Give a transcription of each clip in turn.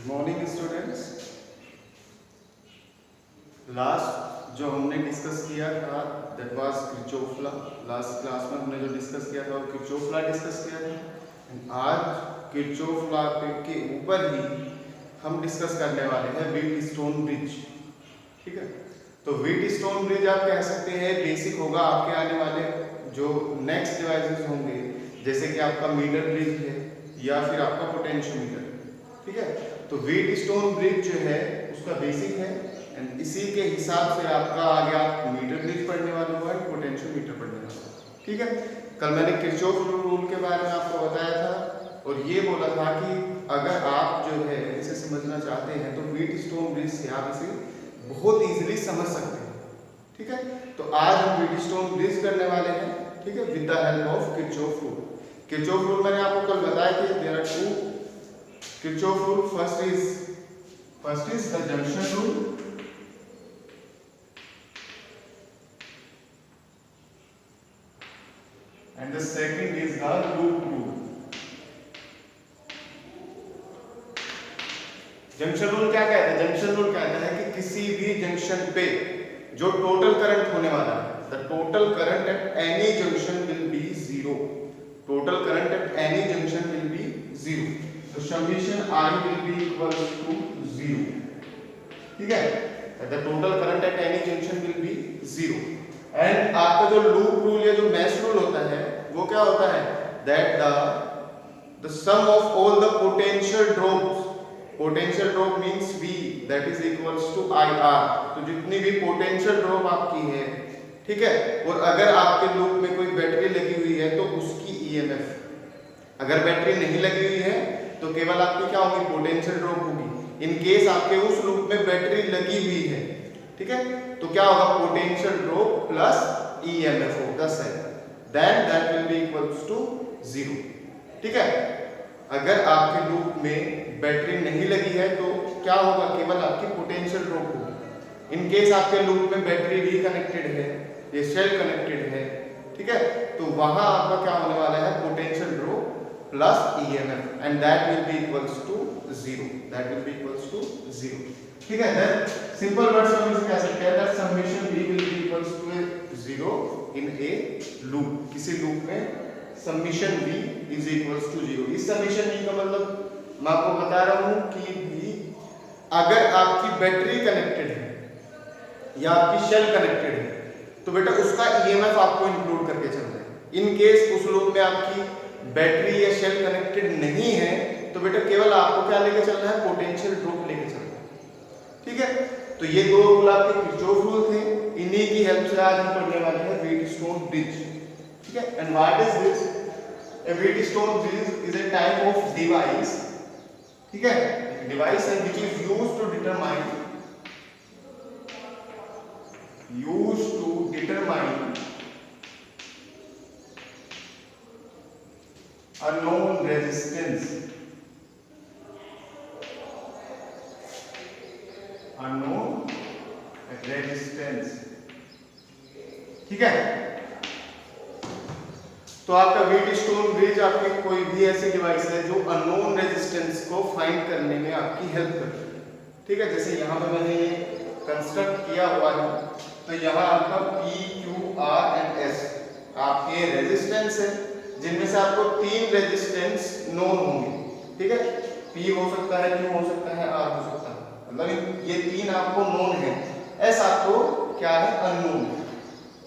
Morning students. Last जो हमने discuss किया था that was Kirchhoff law. Last class में हमने जो डिस्कस किया था वो किरचॉफ लॉ डिस्कस किया था। आज किरचॉफ लॉ के ऊपर ही हम डिस्कस करने वाले हैं व्हीटस्टोन ब्रिज। ठीक है, तो व्हीटस्टोन ब्रिज आप कह सकते हैं बेसिक होगा आपके आने वाले जो नेक्स्ट डिवाइसेस होंगे, जैसे कि आपका मीटर ब्रिज है या फिर आपका पोटेंशियोमीटर। ठीक है, तो व्हीटस्टोन ब्रिज जो है उसका बेसिक है एंड इसी के हिसाब से आपका आगे आप मीटर ब्रिज पढ़ने वाले हो एंड पोटेंशियोमीटर पढ़ने वाले हो। ठीक है, कल मैंने किरचॉफ रूल के बारे में आपको बताया था और ये बोला था कि अगर आप जो है इसे समझना चाहते हैं तो व्हीटस्टोन ब्रिज से आप इसे बहुत इजीली समझ सकते हैं। ठीक है, तो आज हम व्हीटस्टोन ब्रिज करने वाले हैं। ठीक है, with the help of Kirchhoff rule. Kirchhoff rule मैंने आपको कल बताया कि there are two Kirchhoff rule. First is the junction rule and the second is the loop rule. Junction rule क्या कहता है? जंक्शन रूल कहता है कि किसी भी जंक्शन पे जो टोटल करंट होने वाला है, the total current at any junction will be zero. Total current at any junction will be zero. So summation I will be equals to zero. ठीक है, the total current at any junction will be zero. And आपका जो loop rule या जो mash rule होता है वो क्या होता है? That the sum of all the potential drops, potential drop means V that is equals to IR। तो जितनी भी पोटेंशियल ड्रॉप आपकी है, ठीक है, और अगर आपके लूप में कोई बैटरी लगी हुई है तो उसकी EMF, अगर बैटरी नहीं लगी हुई है तो केवल आपकी क्या होगी? पोटेंशियल ड्रॉप होगी। इन केस आपके उस लूप में बैटरी लगी हुई है, ठीक है, तो क्या होगा? पोटेंशियल ड्रॉप प्लस EMF होगा सही, then that will be equals to 0। ठीक है, अगर आपके लूप में बैटरी नहीं लगी है तो क्या होगा? केवल आपकी पोटेंशियल ड्रॉप होगी। इन केस आपके लूप में बैटरी भी कनेक्टेड है, ये सेल कनेक्टेड है, ठीक है, तो वहां आपका क्या होने वाला है? Potential drop plus EMF and that will be equals to 0। That will be equals to 0। ठीक है, देन सिंपल वर्ड्स में हम इसे कह सकते हैं that summation V will be equals to 0 in a loop. किसी लूप में summation V is equals to 0। इस समेशन V का मतलब मैं आपको बता रहा हूं कि V अगर आपकी बैटरी कनेक्टेड है या आपकी शेल कनेक्टेड है तो बेटा उसका EMF आपको इंक्लूड करके चलना है। इन केस उस लूप में आपकी बैटरी या शेल कनेक्टेड नहीं है तो बेटा केवल आपको क्या लेके चलना है? पोटेंशियल ड्रॉप लेके चलना है। ठीक है, तो ये दो रूल आपके किरचॉफ रूल थे, इन्हीं की हेल्प से आज हम पढ़ने वाले हैं व्हीटस्टोन ब्रिज। ठीक है, and what is this? A Wheatstone bridge is a type of device, ठीक है, डिवाइस है which is used to determine a known resistance, ठीक है। तो आपका व्हीटस्टोन ब्रिज आपकी कोई भी ऐसी डिवाइस है जो अननोन रेजिस्टेंस को फाइंड करने में आपकी हेल्प करती है। ठीक है, जैसे यहाँ पे मैंने ये कंस्ट्रक्ट किया हुआ है, तो यहाँ आपका P, Q, R and S आपके रेजिस्टेंस है, जिनमें से आपको 3 रेजिस्टेंस नोन होंगे। ठीक है, P हो सकता है, Q हो सकता है, R हो सकता है, मतलब ये 3 आपको नोन है, S आपको क्या है? अननोन।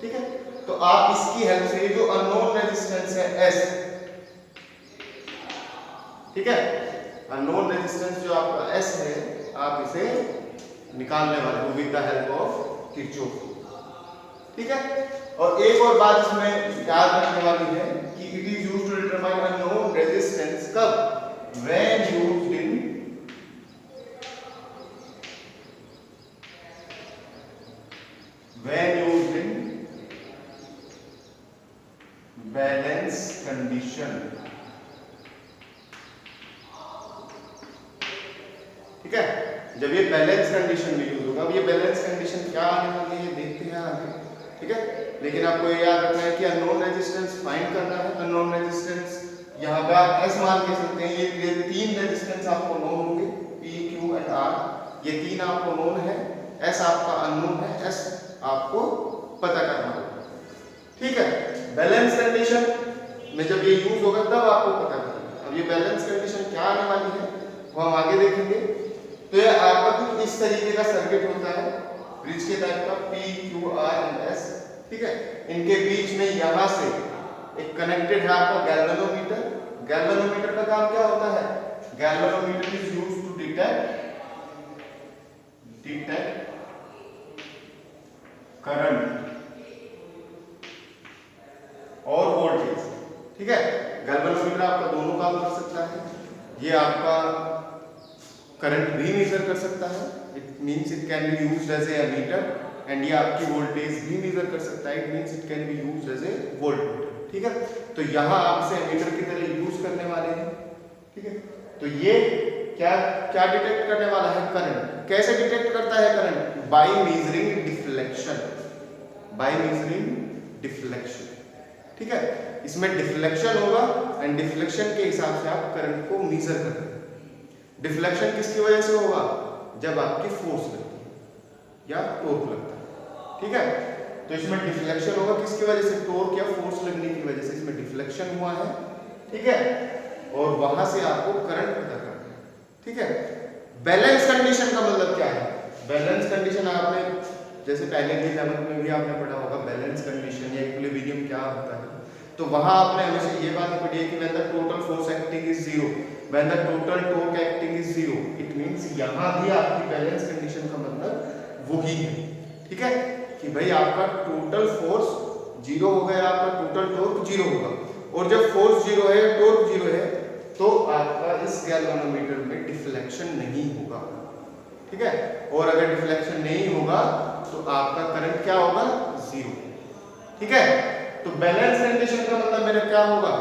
ठीक है, तो आप इसकी हेल्प से जो अननोन रेजिस्टेंस है S, ठीक है, अननोन रेजिस्टेंस जो आपका S है आप इसे निकालने वाले हो with the help of Kirchhoff. ठीक है, और एक और बात इसमें याद रखने वाली है कि it is used to determine unknown resistance कब? When used in balance condition. ठीक है, जब ये बैलेंस कंडीशन में यूज होगा। अब ये बैलेंस कंडीशन क्या आने वाली है देखते हैं आगे। ठीक है, लेकिन आपको ये याद रखना है कि अननोन रेजिस्टेंस फाइंड करना है। अननोन रेजिस्टेंस यहाँ पे आप S मान के सकते हैं। ये 3 रेजिस्टेंस आपको नोन होंगे, P, एंड आर, ये तीन आपको नोन है, एस आपका अननोन है, एस आपको पता करना होगा। ठीक है, बैलेंस कंडीशन में जब ये यूज होगा तब आपको पता करना। अब ये बैलेंस कंडीशन क्या आने वाली है वो हम आगे देखेंगे। तो ये आपका कुछ इस तरीके का सर्किट होता है ब्रिज के टाइप का, P Q R and S. ठीक है, इनके बीच में यहां से एक कनेक्टेड है आपका गैल्वेनोमीटर। गैल्वेनोमीटर का काम क्या होता है? Galvanometer is used to detect current और वोल्टेज। ठीक है, गैल्वेनोमीटर आपका दोनों काम कर सकता है। ये आपका करंट भी मेजर कर सकता है, it means it can be used as a meter, and ये आपकी वोल्टेज भी मेजर कर सकता है, it means it can be used as a voltmeter. ठीक है, तो यहां आप इसे मीटर की तरह यूज करने वाले हैं। ठीक है, तो ये क्या क्या डिटेक्ट करने वाला है? करंट। कैसे डिटेक्ट करता है current? By measuring deflection, by measuring deflection. ठीक है, इसमें डिफ्लेक्शन होगा एंड डिफ्लेक्शन के हिसाब से आप करंट को मेजर करते हैं। डिफ्लेक्शन किसकी वजह से होगा? जब आपकी फोर्स लगती है या टॉर्क लगता है। ठीक है, तो इसमें डिफ्लेक्शन होगा किसकी वजह से? टॉर्क या फोर्स लगने की वजह से इसमें डिफ्लेक्शन हुआ है। ठीक है, और वहां से आपको करंट पता करना है। ठीक है, बैलेंस कंडीशन का मतलब क्या है? बैलेंस कंडीशन आपने जैसे पहले के 11th में भी आपने पढ़ा होगा बैलेंस कंडीशन या इक्विलिब्रियम क्या होता है। तो वहां आपने हमेशा ये बात पढ़ी है कि when the total force acting is zero, when the total torque acting is zero, it means यहां भी आपकी बैलेंस कंडीशन का मतलब वही है। ठीक है, कि भाई आपका टोटल फोर्स जीरो हो गया, आपका टोटल टॉर्क जीरो होगा, और जब फोर्स जीरो है, टॉर्क जीरो है, तो आपका इस गैल्वेनोमीटर में डिफ्लेक्शन नहीं होगा। ठीक है, और अगर डिफ्लेक्शन नहीं होगा तो आपका करंट क्या होगा? जीरो। ठीक है, तो बैलेंस कंडीशन का मतलब मेरा क्या होगा?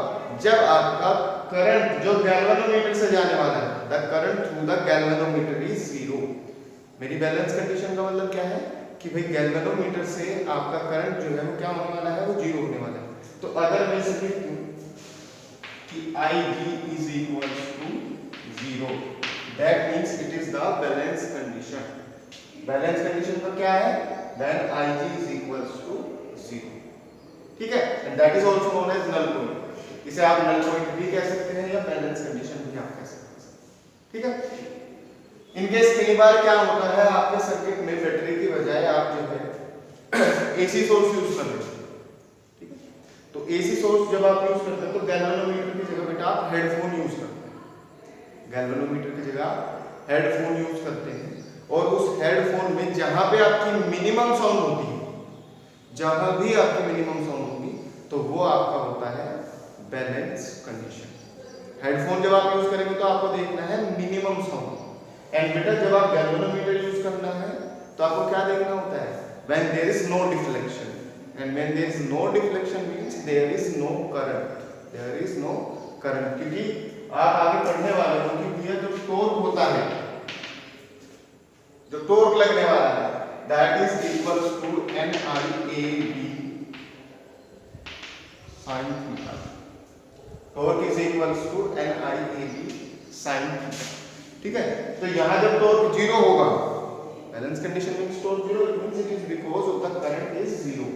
जब आपका करंट जो गैल्वेनोमीटर से जाने वाला है, the current through the galvanometer is zero. मेरी बैलेंस कंडीशन का मतलब क्या है कि भाई गैल्वेनोमीटर से आपका करंट जो है वो क्या होने वाला है? वो जीरो होने वाला है। तो अगर मैं इसे लिखूं कि Ig is equals to zero, that means it is the balance condition. Balance condition का क्या है? When Ig is equals to zero. ठीक है, and that is also known as null point. इसे आप null point भी कह सकते हैं या बैलेंस कंडीशन भी आप कह सकते हैं। ठीक है, इन केस कई बार क्या होता है आपके सर्किट में बैटरी की बजाय आप जो है एसी सोर्स यूज कर रहे हैं। ठीक है, तो एसी सोर्स जब आप यूज करते हैं तो गैल्वेनोमीटर की जगह बेटा आप हेडफोन यूज करते हैं। गैल्वेनोमीटर की जगह हेडफोन यूज करते हैं, और उस हेडफोन में जहां पे आपकी मिनिमम साउंड होती है, जहां भी आपकी मिनिमम साउंड होगी, तो वो आपका होता है बैलेंस कंडीशन। हेडफोन जब आप यूज करेंगे तो आपको देखना है मिनिमम साउंड, एंड बेटा जब आप गैल्वेनोमीटर यूज करना है तो आपको क्या देखना होता है? When there is no deflection, and when there is no deflection means there is no current, there is no current. क्योंकि आप आगे पढ़ने वाले हो कि भैया जो टॉर्क होता है, जो टॉर्क लगने वाला है, that is equals to NIAB sin theta. Torque is equals to NIAB sin theta. ठीक है, तो यहां जब टॉर्क जीरो होगा, बैलेंस कंडीशन में torque zero, it means it is because of the current is zero.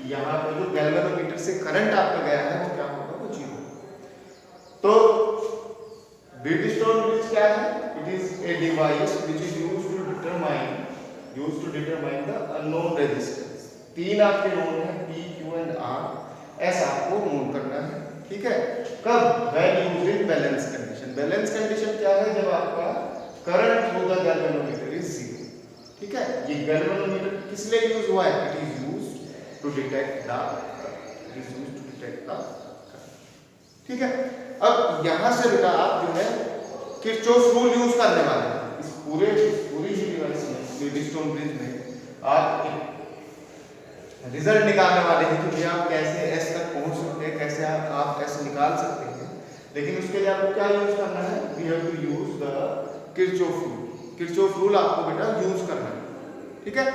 यहां पर जो गैल्वेनोमीटर से करंट आपका गया है वो क्या होगा? वो जीरो। तो ब्रिजस्टोन ब्रिज क्या है? It is a device which is used to determine the unknown resistance. तीन आपके नोन है P, Q and R, S आपको नोन करना है। ठीक है, कब? When used in balance condition. Balance condition क्या है? जब आपका current through the galvanometer is zero. ठीक है, ये गैल्वेनोमीटर किस लिए यूज हुआ है? It is used to detect the ठीक है, अब यहां से बेटा आप जो है किरचॉफ रूल यूज करने वाले हैं। इस पूरी ही डिवाइस में, ब्रिजस्टोन ब्रिज में आप एक रिजल्ट निकालने वाले हैं कि भैया आप कैसे एस तक पहुंच सकते हैं, कैसे आप एस निकाल सकते हैं। लेकिन उसके लिए आपको क्या यूज करना है? We have to use the Kirchhoff rule. Kirchhoff rule आपको बेटा यूज करना है। ठीक है,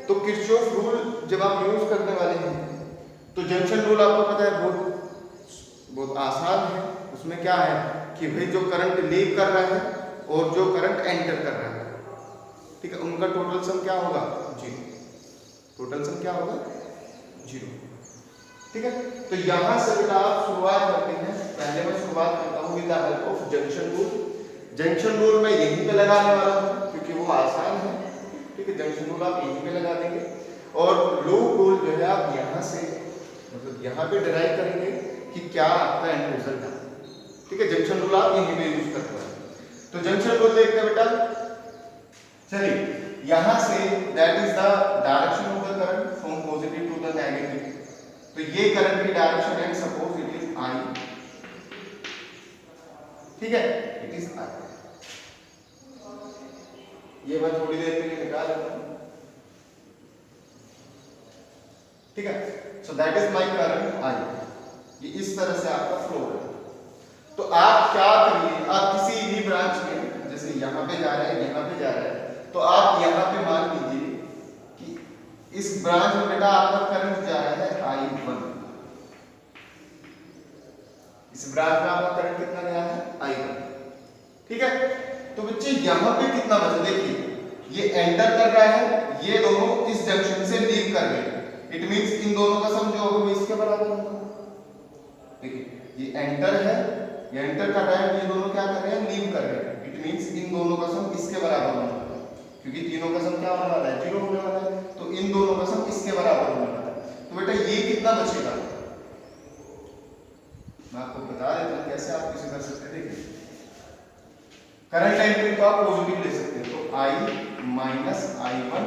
तो किरचॉफ रूल जब आप यूज करने वाले हैं तो जंक्शन रूल आपको पता है बहुत आसान है। उसमें क्या है कि भाई जो करंट लीक कर रहा है और जो करंट एंटर कर रहा है, ठीक है, उनका टोटल सम क्या होगा? 0। टोटल सम क्या होगा? 0। ठीक है, तो यहां से बेटा आप शुरुआत करते हैं। पहले मैं शुरुआत करता हूं with the help of junction rule. Junction rule मैं यहीं पे लगाने वाला हूं क्योंकि वो आसान है। ठीक है, जंक्शन रूल आप यहीं पे लगा देंगे और लूप रूल जो है आप यहां से मतलब यहां पे डिराइव करेंगे कि क्या आपका एंड रिजल्ट है। ठीक है, जंक्शन रूल आप यहीं पे यूज करते हैं। तो जंक्शन रूल देखते हैं बेटा। चलिए, यहां से that is the direction of the current from positive to the negative. तो ये करंट की डायरेक्शन है, सपोज इट इज आई। ठीक है, इट इज आई। ये मैं थोड़ी देर के लिए निकाल देता हूं। ठीक है, so that is my current I. ये इस तरह से आपका फ्लो है। तो आप क्या करिए, आप किसी भी ब्रांच में जैसे यहां पे जा रहा है, यहां पे जा रहा है, तो आप यहां पे मान लीजिए कि इस ब्रांच में बेटा आपका करंट जा रहा है I1। इस ब्रांच में आपका करंट कितना गया है? I1। ठीक है, तो बच्चे यहां पे कितना बचा? देखिए, ये एंटर कर रहा है, ये दोनों इस जंक्शन से लीव कर रहे हैं। इट मींस इन दोनों का सम जो होगा वो इसके बराबर होगा। देखिए, ये एंटर है, ये एंटर कर रहा है, ये दोनों क्या कर रहे हैं? लीव कर रहे हैं। इट मींस इन दोनों का सम इसके बराबर होगा क्योंकि तीनों का सम क्या होने वाला है? 0 होने वाला है। तो इन दोनों का सम इसके बराबर होने वाला है। तो बेटा ये कितना बचेगा? मैं आपको बता देता हूं कैसे आप इसे कर सकते हैं। देखिए, करंट एंट्री को आप पॉजिटिव ले सकते हैं, तो I माइनस I1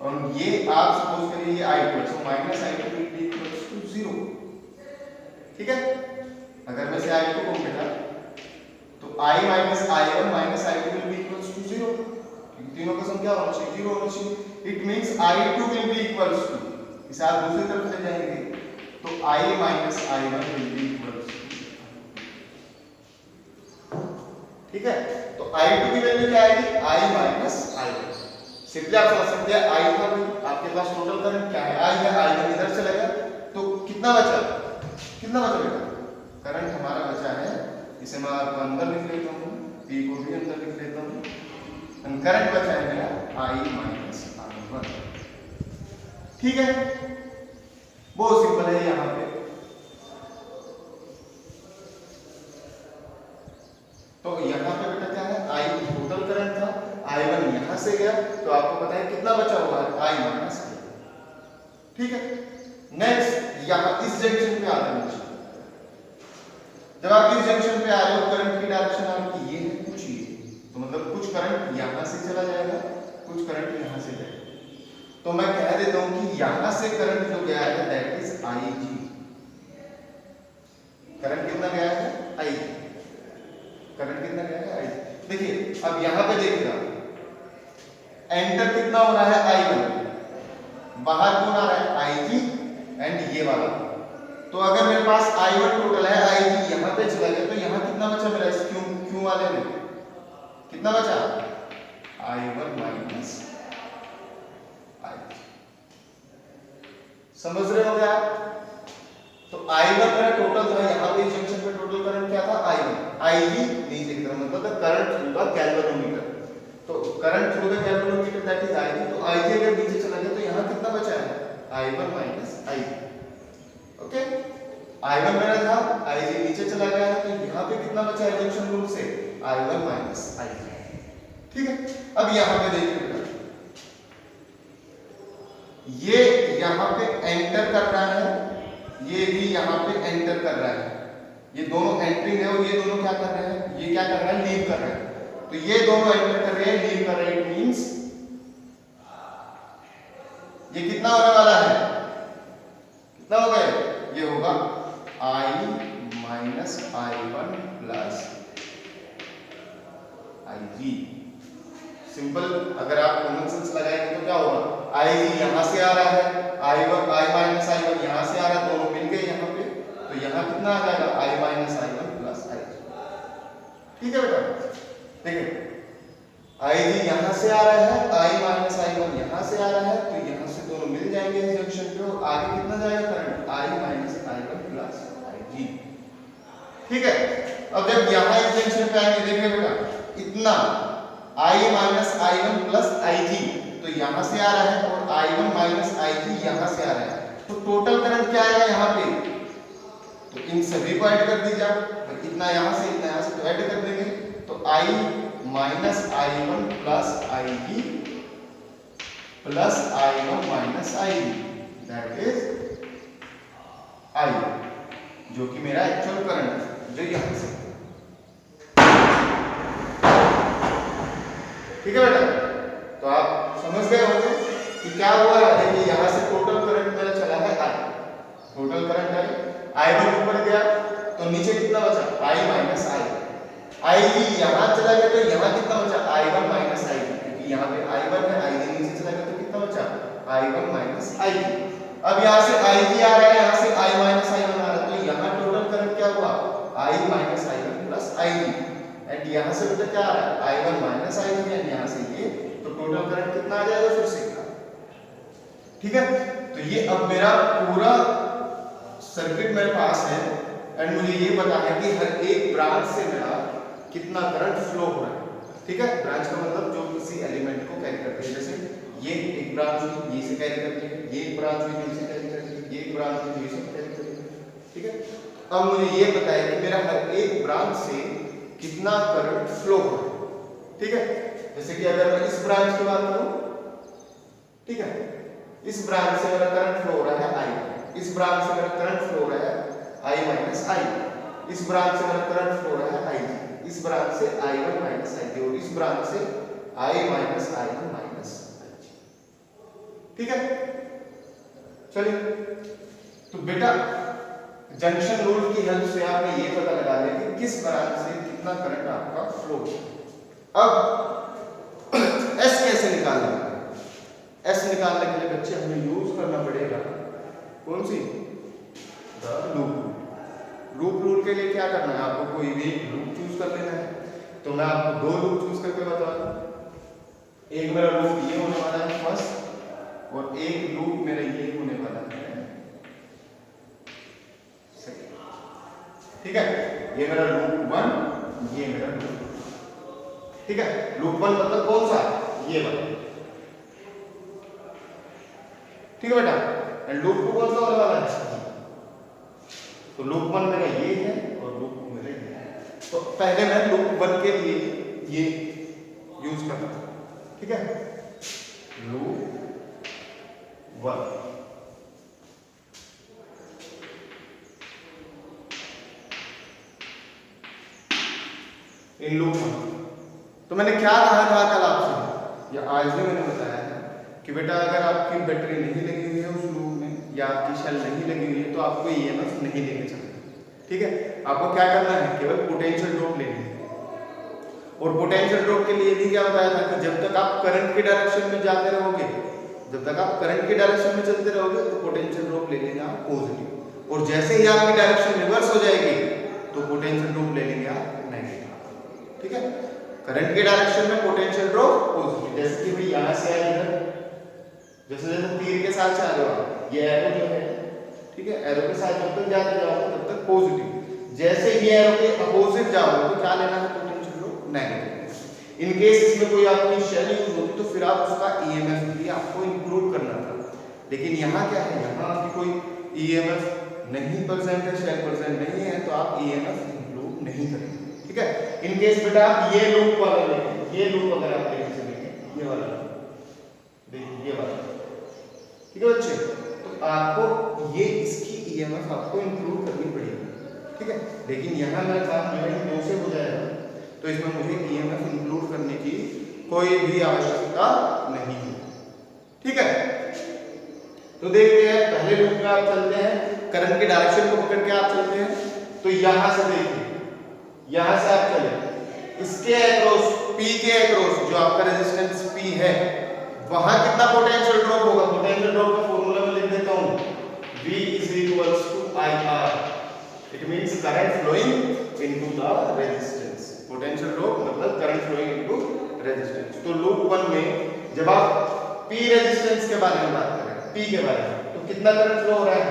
और ये आप सपोज करिए ये I2, so minus I2 will be equals to 0। ठीक है, अगर मैं से I2 को बेटा तो I minus I1 minus I2 will be equals to 0 क्योंकि तीनों का सम क्या होना चाहिए? 0 होना चाहिए। It means I2 will be equals to, इसे आप दूसरी तरफ ले जाएंगे तो I minus I1 will be equals to. ठीक है, तो I2 की वैल्यू क्या आएगी? I minus I1। सिंपली आप समझ सकते हैं I का आपके पास टोटल करंट क्या है? I है, I1 इधर चला गया तो कितना बचा? कितना बचा बेटा? करंट हमारा बचा है, इसे मैं आपको अंदर लिख लेता हूं, P को भी अंदर लिख लेता हूं। करंट बचा है मेरा I माइनस I1। ठीक है, बहुत सिंपल है। यहां पे तो यहां पे बेटा क्या है? I टोटल करंट था, I1 यहां से गया तो आपको पता है कितना बचा हुआ है? I minus I। ठीक है, नेक्स्ट यहां इस जंक्शन पे आते हैं। जब आप इस जंक्शन पे आ रहे हो, करंट की डायरेक्शन आपकी ये है, कुछ ये, तो मतलब कुछ करंट यहां से चला जाएगा, कुछ करंट यहां से जाएगा। तो मैं कह देता हूं कि यहां से करंट जो गया है दैट इज IG। करंट कितना गया है? IG। करंट कितना गया है? I। देखिए, अब यहां पे देखिएगा, एंटर कितना हो रहा है? I1। बाहर कौन आ रहा है? IG एंड ये वाला। तो अगर मेरे पास I1 टोटल है, IG यहां पे चला गया तो यहां कितना बचा मेरा? इस Q वाले में कितना बचा? I1 minus I। समझ रहे हो क्या? तो I1 मेरा टोटल था, यहां पे जंक्शन पे टोटल करंट क्या था? I1। IG नीचे की तरफ, मतलब करंट थ्रू द गैल्वेनोमीटर। तो current through the galvanometer that is IG। तो IG अगर नीचे चला गया तो यहां कितना बचा है? I1 minus IG। Okay, I1 मेरा था, IG नीचे चला गया है तो यहां पे कितना बचा है जंक्शन रूल से? I1 minus IG। ठीक है, अब यहां पे देखिए, ये यहां पे एंटर कर रहा है, ये भी यहां पे एंटर कर रहा है। ये दोनों एंट्रिंग है और ये दोनों क्या कर रहे हैं? ये क्या कर रहा है? लीव कर रहे हैं। तो ये दोनों एंटर कर रहे हैं, लीव कर रहे हैं। इट मींस ये कितना होने वाला है? कितना होगा? ये होगा I minus I1 plus IG। Simple, अगर आप कॉमन सेंस लगाएंगे तो क्या होगा? IG यहां से आ रहा है, I1 I माइनस I1 यहां से आ रहा है, दोनों मिल गए यहां पे, तो यहां कितना आ जाएगा? I minus I1 plus IG। ठीक है बेटा, देखिए IG यहां से आ रहा है, I माइनस I1 यहां से आ रहा है, तो यहां से दोनों मिल जाएंगे इस जंक्शन पे और आगे कितना जाएगा current? I minus I1 plus IG। ठीक है, अब जब यहां इस जंक्शन पे आएंगे, देखिए बेटा इतना I minus I1 plus IG, तो यहां से आ रहा है, और I1 माइनस IG यहां से आ रहा है, तो टोटल करंट क्या आएगा यहाँ पे, तो इन सभी को ऐड कर दीजिए आप, तो इतना यहां से इतना यहां से, तो ऐड कर देंगे, तो I minus I1 plus IG plus I1 minus IG, that is I, जो कि मेरा एक्चुअल करंट है, जो यहां से, ठीक है बेटा। तो आप समझ गए होंगे कि क्या हुआ है। देखिए यहां से टोटल करंट मेरा चला है I, टोटल करंट I1 ऊपर गया, तो नीचे कितना बचा, I माइनस I यहां चला गया, तो यहां कितना बचा, I1 माइनस I, क्योंकि यहां पे I1 है, I नीचे चला गया, तो कितना बचा, I1 माइनस I। अब यहां से I आ रहा है, यहां से I माइनस I1 आ रहा है, तो यहां टोटल करंट क्या हुआ, I minus I1 plus IG, and यहां से बेटा क्या आ रहा है, I1 माइनस I1, एंड यहां से ये, तो टोटल करंट कितना आ जाएगा फिर से, ठीक है। तो ये अब मेरा पूरा सर्किट मेरे पास है, एंड मुझे ये पता है कि हर एक ब्रांच से मेरा कितना करंट फ्लो हो रहा है, ठीक है। ब्रांच का मतलब जो किसी एलिमेंट को कैरी करती है, जैसे ये एक ब्रांच हुई, ये से कैरी करती है, ये एक ब्रांच हुई, ये से कैरी करती है, ये एक ब्रांच हुई, ये से कैरी करती है, ठीक है। अब मुझे ये पता है कि मेरा हर एक ब्रांच से कितना करंट फ्लो हो रहा है, ठीक है। जैसे कि अगर मैं इस ब्रांच की बात करूं, ठीक है, इस ब्रांच से मेरा करंट फ्लो हो रहा है I, इस ब्रांच से मेरा करंट फ्लो हो रहा है I माइनस I, इस ब्रांच से मेरा करंट फ्लो हो रहा है IG, इस ब्रांच से I1 माइनस IG, और इस ब्रांच से I minus I1 minus IG, ठीक है। चलिए, तो बेटा जंक्शन रूल की हेल्प से आप ये पता लगा लें कि किस ब्रांच से कितना करंट आपका फ्लो हो। अब S कैसे निकालना है, S निकालने के लिए बच्चे हमें यूज करना पड़ेगा कौन सी, लूप रूल के लिए क्या करना है, आपको कोई भी लूप चूज कर लेना है। तो मैं आपको दो लूप चूज करके बता दूं, एक मेरा लूप ये होने वाला है फर्स्ट, और एक लूप मेरा ये होने वाला है सेकंड, ठीक है। ये मेरा लूप 1, ये मेरा लूप 2, ठीक है। लूप 1 मतलब कौन सा, ये वाला, ठीक है बेटा, एंड लूप 2 कौन सा होने वाला है, तो लूप 1 मेरा ये है और लूप 2 मेरा ये है। तो पहले मैं लूप 1 के लिए ये यूज करता था, ठीक है, लूप 1, इन लूप 1। तो मैंने क्या कहा था कल आपसे, या आज भी मैंने बताया है कि बेटा अगर आपकी बैटरी नहीं लगी हुई है उस लूप में, या आपकी शेल नहीं लगी हुई है, तो आपको EMF नहीं लेके चलना, ठीक है। आपको क्या करना है, केवल पोटेंशियल ड्रॉप लेनी है। और पोटेंशियल ड्रॉप के लिए भी क्या बताया था कि जब तक आप करंट की डायरेक्शन में जाते रहोगे, जब तक आप करंट की डायरेक्शन में चलते रहोगे, तो पोटेंशियल ड्रॉप ले लेंगे आप पॉजिटिव, और जैसे ही आपकी डायरेक्शन रिवर्स हो जाएगी, तो पोटेंशियल ड्रॉप ले लेंगे आप नेगेटिव, ठीक है। करंट के डायरेक्शन में पोटेंशियल ड्रॉप पॉजिटिव, जैसे कि भाई यहां से आए इधर, जैसे जैसे तीर के साथ चल रहे हो, ये एरो जो है, ठीक है, एरो के साथ जब तक जाते जाओगे तब तक पॉजिटिव, जैसे ये एरो के अपोजिट जाओगे तो क्या लेना है, potential drop negative. In case इसमें कोई आपकी शेल यूज होती तो फिर आप उसका EMF भी आपको इंक्लूड करना था, लेकिन यहाँ क्या है, यहाँ आपकी कोई EMF नहीं प्रेजेंट है, शेल प्रेजेंट नहीं है, तो आप EMF इंक्लूड नहीं करेंगे, ठीक है। इन केस बेटा आप ये लूप वाला लेंगे, ये लूप अगर आप लेके चलेंगे, ये वाला देखिए, ये वाला, ठीक है बच्चे, तो आपको ये इसकी EMF आपको इंक्लूड करनी पड़ेगी, ठीक है। लेकिन यहाँ मेरा काम जो है 2 से हो जाएगा, तो इसमें मुझे EMF इंक्लूड करने की कोई भी आवश्यकता नहीं है, ठीक है। तो देखते हैं, पहले लूप में आप चलते हैं, करंट की डायरेक्शन को पकड़ के आप चलते हैं, तो यहां से देखिए, यहां से आप चले, इसके अक्रॉस, P के अक्रॉस जो आपका रेजिस्टेंस P है, वहां कितना पोटेंशियल ड्रॉप होगा, पोटेंशियल ड्रॉप का फॉर्मूला मैं लिख देता हूं, V = IR, it means current flowing into the resistance, potential drop मतलब करंट फ्लोइंग इनटू रेजिस्टेंस। तो लूप 1 में जब आप P रेजिस्टेंस के बारे में बात करें, P के बारे में, तो कितना करंट फ्लो हो रहा है,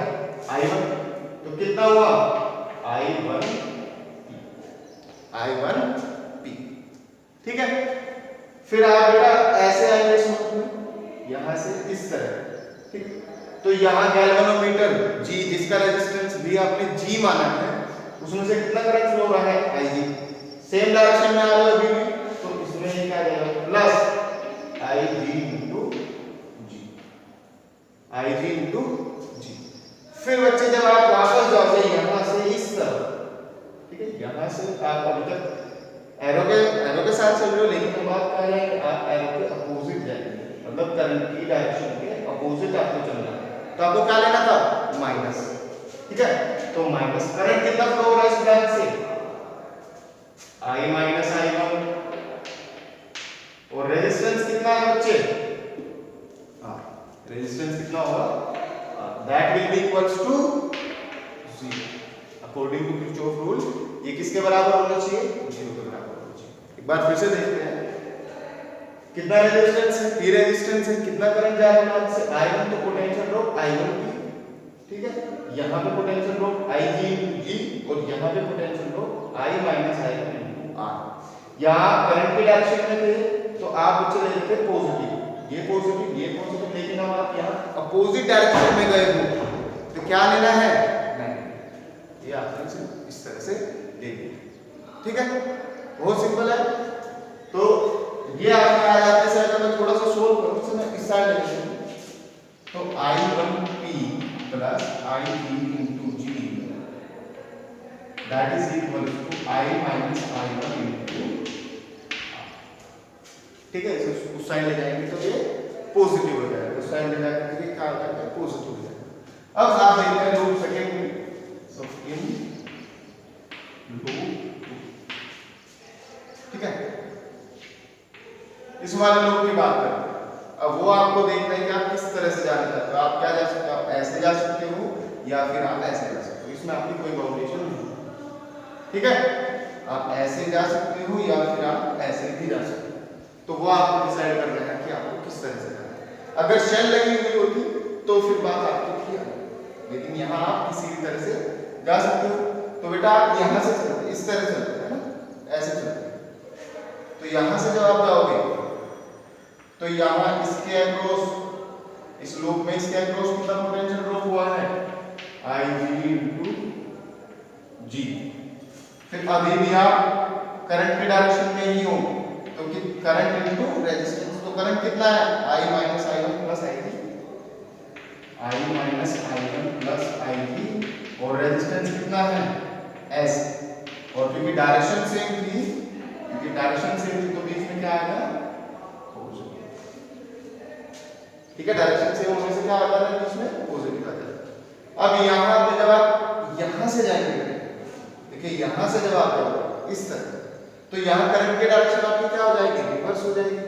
I1, तो कितना हुआ I1P, ठीक है। फिर आप बेटा ऐसे आएंगे इस नोट में, यहां से इस तरह, ठीक है। तो यहाँ गैल्वेनोमीटर G, जिसका रेजिस्टेंस भी आपने G माना है, उसमें से कितना करंट फ्लो हो रहा है, IG। सेम डायरेक्शन में आ रहा है अभी भी, तो इसमें ये क्या जाएगा, plus IG into G, IG into G। फिर बच्चे जब आप वापस जाओगे यहाँ से इस तरफ, ठीक है, यहाँ से आप अभी तक एरो के साथ चल रहे हो, लेकिन अब आप क्या जाएंगे, आप एरो के अपोजिट जाएंगे, मतलब करंट की डायरेक्शन के अपोजिट आपको चलना है। तो आपको क्या लेना था, माइनस, ठीक है। तो माइनस करंट कितना फ्लो हो रहा है इस ब्रांच से, I माइनस I1, और रेजिस्टेंस कितना है बच्चे, रेजिस्टेंस कितना होगा, that will be equals to 0 according to Kirchhoff rule. ये किसके बराबर होना चाहिए, 0 के बराबर होना चाहिए। एक बार फिर से देखते हैं, कितना रेजिस्टेंस है, P रेजिस्टेंस है, कितना करंट जा रहा है से I1, तो पोटेंशियल ड्रॉप I1 की, ठीक है। यहाँ पे potential drop IG into G, और यहाँ पे potential drop I minus I1 into R। यहाँ करंट की डायरेक्शन में थे तो आप बच्चे ले लेते पॉजिटिव, ये पॉजिटिव, लेकिन अब आप यहाँ अपोजिट डायरेक्शन में गए हो तो क्या लेना है, नहीं, ये आपने इस तरह से ले लिया, ठीक है। बहुत सिंपल है। तो ये आपका आ जाता है सर, अगर मैं थोड़ा सा सोल्व करूं तो मैं इस साइड ले लूं, तो I1P plus I3 into G that is equal to I minus I1 into, ठीक है। इसे उस साइड ले जाएंगे तो ये पॉजिटिव हो जाएगा, उस साइड ले जाकर के क्या होता है, पॉजिटिव हो जाएगा। अब आप देखते हैं लूप सेकंड में, सो इन लूप, ठीक है। इस वाले लूप की बात करें, अब वो आपको देखना है कि आप किस तरह से जाना चाहते हो। आप क्या जा सकते हो, आप ऐसे जा सकते हो या फिर आप ऐसे जा सकते हो, इसमें आपकी कोई बाउंडेशन नहीं, ठीक है। आप ऐसे जा सकते हो या फिर आप ऐसे भी जा सकते हो, तो वो आपको डिसाइड करना है कि आपको किस तरह से जाना है। अगर शेल लगी हुई होती तो फिर बात आपकी थी, लेकिन यहाँ आप किसी भी तरह से जा सकते हो। तो बेटा आप यहाँ से चलते, इस तरह चलते है ना, ऐसे चलते, तो यहाँ से जब आप जाओगे तो यहाँ इसके अक्रॉस, इस लूप में इसके अक्रॉस कितना पोटेंशियल ड्रॉप हुआ है, IG इंटू G। फिर अभी भी आप करंट की डायरेक्शन में ही हो, तो कि करंट इंटू रेजिस्टेंस, तो करंट कितना है, I minus I1 plus IG, I minus I1 plus IG, और रेजिस्टेंस कितना है, S। और क्योंकि डायरेक्शन सेम थी, तो बीच में क्या आएगा, ठीक है। डायरेक्शन सेम होने से क्या आ जाता है, बीच में पॉजिटिव आ जाता है। अब यहाँ पे जब आप यहाँ से जाएंगे, देखिए यहाँ से जब आप जाओगे इस तरह, तो यहाँ करंट की डायरेक्शन आपकी क्या हो जाएगी, रिवर्स हो जाएगी।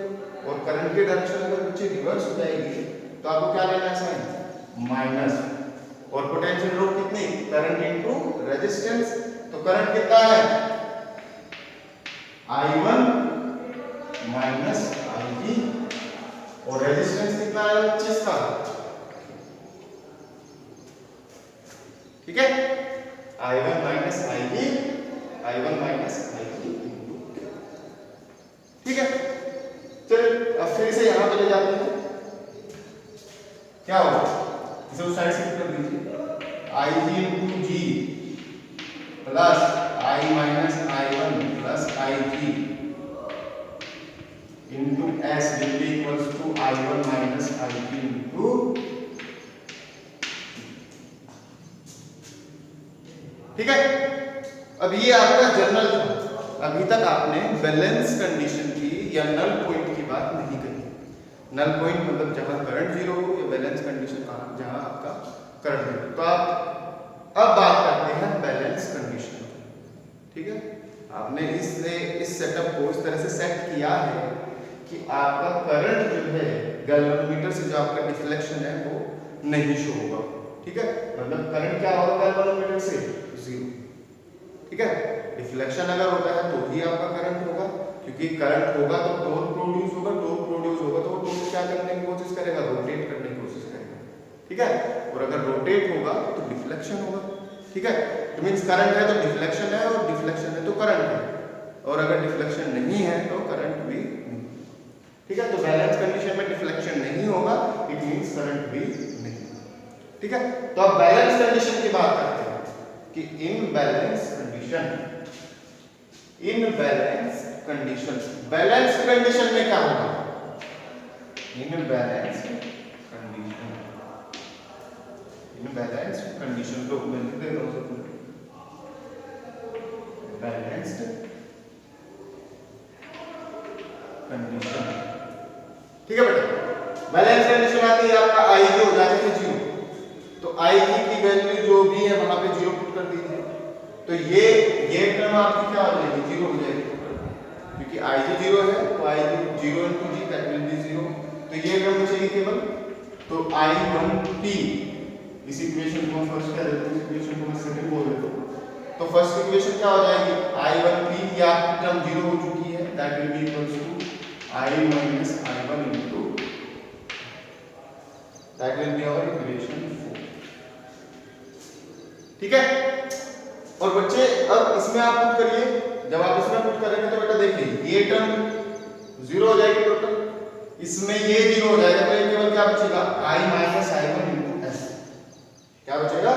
और करंट की डायरेक्शन अगर पीछे रिवर्स हो जाएगी तो आपको क्या लेना है, साइन माइनस। और पोटेंशियल ड्रॉप कितनी, करंट इनटू रेजिस्टेंस, तो करंट कितना है, I1 माइनस IG, और रेजिस्टेंस कितना है 25 का, ठीक है। I1 माइनस IG, ठीक है। चलिए अब फिर से यहां पे ले जाते हैं, क्या होगा, इसे उस साइड शिफ्ट कर दीजिए, IG into G plus I minus I1 plus IG into S will be equals to I1 minus IG into, ठीक है। अब ये आपका जनरल था, अभी तक आपने बैलेंस कंडीशन की या नल पॉइंट की बात नहीं कही। नल पॉइंट मतलब जहां करंट जीरो हो, या बैलेंस कंडीशन जहां आपका करंट जीरो। तो आप अब बात करते हैं बैलेंस कंडीशन, ठीक है। आपने इस सेटअप को इस तरह से सेट किया है कि आपका करंट जो है गैल्वेनोमीटर से जो आपका डिफ्लेक्शन है वो नहीं शो होगा, ठीक है। मतलब करंट क्या होगा गैल्वेनोमीटर से, 0, ठीक है। डिफ्लेक्शन अगर होता है तो ही आपका करंट होगा, क्योंकि करंट होगा तो टॉर्क प्रोड्यूस होगा, टॉर्क प्रोड्यूस होगा तो टॉर्क क्या करने की कोशिश करेगा, रोटेट करने की कोशिश करेगा, ठीक है। और अगर रोटेट होगा तो डिफ्लेक्शन होगा, ठीक है। तो मींस करंट है तो डिफ्लेक्शन है, और डिफ्लेक्शन है तो करंट है, और अगर डिफ्लेक्शन नहीं है तो करंट ठीक है, तो बैलेंस कंडीशन में डिफ्लेक्शन नहीं होगा, इट मींस करंट भी नहीं। ठीक है, तो अब बैलेंस कंडीशन की बात करते हैं कि इन बैलेंस कंडीशन बैलेंस कंडीशन में क्या होगा? इन बैलेंस कंडीशन को मैं लिख देता हूं, बैलेंस्ड कंडीशन। ठीक है बेटा, बैलेंस कंडीशन आती है आपका आई जो हो जाता है 0, तो आई की वैल्यू जो भी है वहां पे 0 पुट कर दीजिए, तो ये टर्म आपकी क्या हो जाएगी? 0 हो जाएगी, क्योंकि आई जी 0 है तो आई जी 0 into g that will be 0, तो ये टर्म बचेगी केवल, तो I1P, इस इक्वेशन को फर्स्ट कह देते हैं, इस इक्वेशन को मैं सेकंड बोल देता हूं, तो फर्स्ट इक्वेशन क्या हो जाएगी? I1P, या टर्म 0 हो चुकी है, that will be equals to I minus I1 into, that will be our equation 4। ठीक है, और बच्चे अब इसमें आप पुट करिए, जब आप इसमें पुट करेंगे तो बेटा देखिए ये टर्म 0 हो जाएगी टोटल, इसमें ये 0 हो जाएगा, तो ये केवल क्या बचेगा? I minus I1 into S। क्या बचेगा?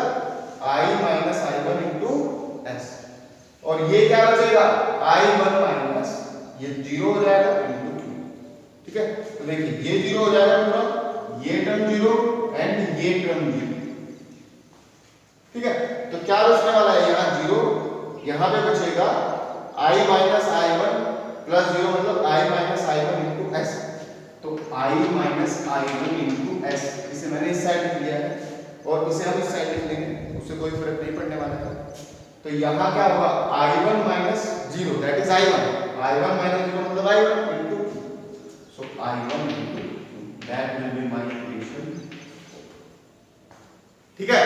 I minus I1 into S, और ये क्या बचेगा? I1 minus, ये 0 हो जाएगा into Q। ठीक है, तो देखिए ये 0 हो जाएगा पूरा, ये टर्म 0 एंड ये टर्म 0। ठीक है, तो क्या बचने वाला है? यहाँ 0, यहाँ पे बचेगा I minus I1 plus 0, मतलब I minus I1 into S, तो I minus I1 into S, इसे मैंने इस साइड लिख लिया है और इसे हम इस साइड लिख लेंगे, उससे कोई फर्क नहीं पड़ने वाला है। तो यहाँ क्या होगा? I1 minus 0, that is I1, I1 minus 0 मतलब I1 into Q, so I1 into Q, that will be my equation। ठीक है,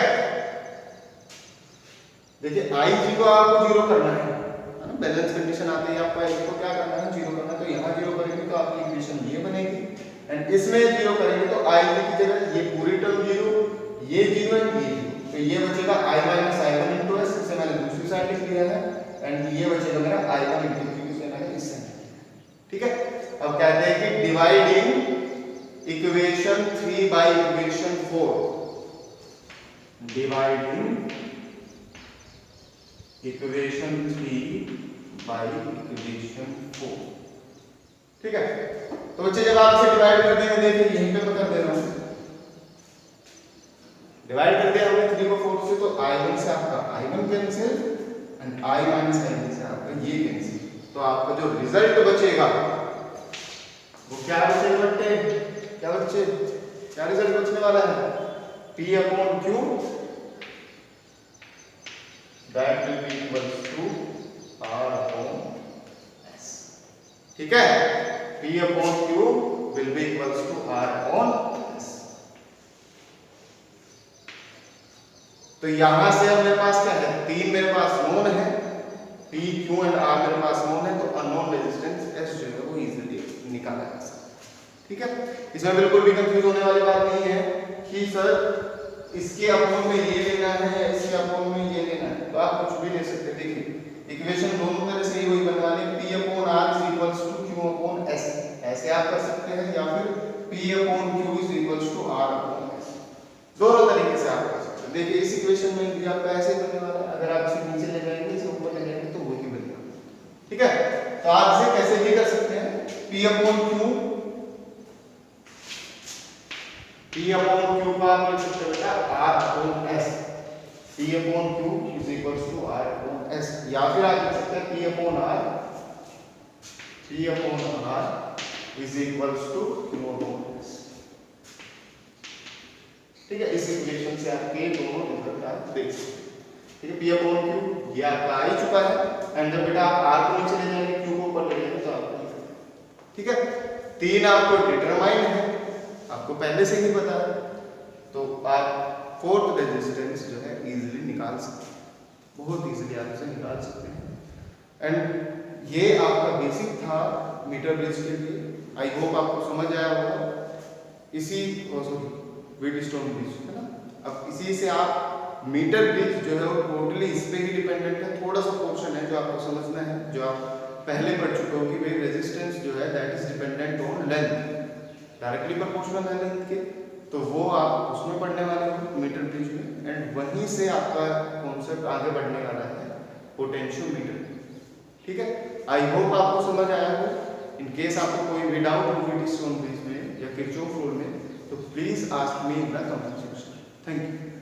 देखिए आई जी को आपको 0 करना है ना, बैलेंस कंडीशन आती है आपको आई को क्या करना है? 0 करना है, तो यहाँ 0 करेंगे तो आपकी इक्वेशन ये बनेगी, एंड इसमें 0 करेंगे तो आई जी की जगह ये पूरी टर्म 0, ये 0 एंड ये 0, तो ये बचेगा I minus I1 into S, इसे मैंने दूसरी साइड लिख लिया है, एंड ये बचेगा मेरा I1 into Q, इसे मैंने इस साइड। ठीक है, अब कहते हैं कि dividing equation 3 by equation 4, dividing equation 3 by equation 4। ठीक है, तो बच्चे जब आप इसे डिवाइड कर देंगे, देखिए यहीं पे मैं कर दे रहा हूं, डिवाइड कर दिया हमने 3 को 4 से, तो I1 से आपका I1 cancel and I minus I1 से आपका ये कैंसिल, तो आपका जो रिजल्ट बचेगा वो क्या बचेगा बच्चे? क्या बच्चे, क्या रिजल्ट बचने वाला है? P upon Q, that will be equals to R upon S। ठीक है, P upon Q will be equals to R upon S। तो यहां से अब मेरे पास क्या है? 3 मेरे पास नोन है, P, Q एंड R मेरे पास नोन है, तो अननोन रेजिस्टेंस S जो है वो इजीली निकाला जा सकता है। ठीक है, इसमें बिल्कुल भी कंफ्यूज होने वाली बात नहीं है कि सर इसके अपोन में ये लेना है या इसके अपोन में ये लेना है, तो आप कुछ भी ले सकते हैं। देखिए इक्वेशन दोनों तरह से ही वही बनवा लें, P upon R is equals to Q upon S, ऐसे आप कर सकते हैं, या फिर P upon Q is equals to R upon S, दोनों तरीके से आप कर सकते हैं। देखिए इस इक्वेशन में भी आपका ऐसे ही बनने वाला है, अगर आप इसे नीचे ले जाएंगे, इसे ऊपर ले जाएंगे तो वही बनेगा। ठीक है, तो आप इसे कैसे भी कर सकते हैं, P upon Q को आप लिख सकते हो बेटा R upon S, P upon Q is equals to R upon S, या फिर आप लिख सकते हैं P upon R is equals to Q upon S। ठीक है, इस इक्वेशन से आपके दोनों रिजल्ट आप देख सकते हैं। ठीक है, P upon Q ये आपका आ ही चुका है, एंड जब बेटा आप R को नीचे ले जाएंगे, Q को ऊपर ले जाएंगे तो आपको, ठीक है, 3 आपको डिटरमाइन है, आपको पहले से ही पता है, तो आप फोर्थ रेजिस्टेंस जो है इजीली निकाल सकते हैं, बहुत इजीली आप इसे निकाल सकते हैं। एंड ये आपका बेसिक था मीटर ब्रिज के लिए, आई होप आपको समझ आया होगा। इसी व्हीटस्टोन ब्रिज है ना, अब इसी से आप मीटर ब्रिज जो है वो टोटली इस पे ही डिपेंडेंट है, थोड़ा सा पोर्शन है जो आपको समझना है, जो आप पहले पढ़ चुके हो कि भाई रेजिस्टेंस जो है that is dependent on length, directly proportional है लेंथ के, तो वो आप उसमें पढ़ने वाले हो मीटर ब्रिज में। एंड वहीं से आपका कॉन्सेप्ट आगे बढ़ने वाला है पोटेंशियोमीटर। ठीक है, आई होप आपको समझ आया हो। इन केस आपको कोई भी डाउट हो VT स्टोन ब्रिज में या किरचॉफ रूल में, तो please ask me in the comment section. Thank you.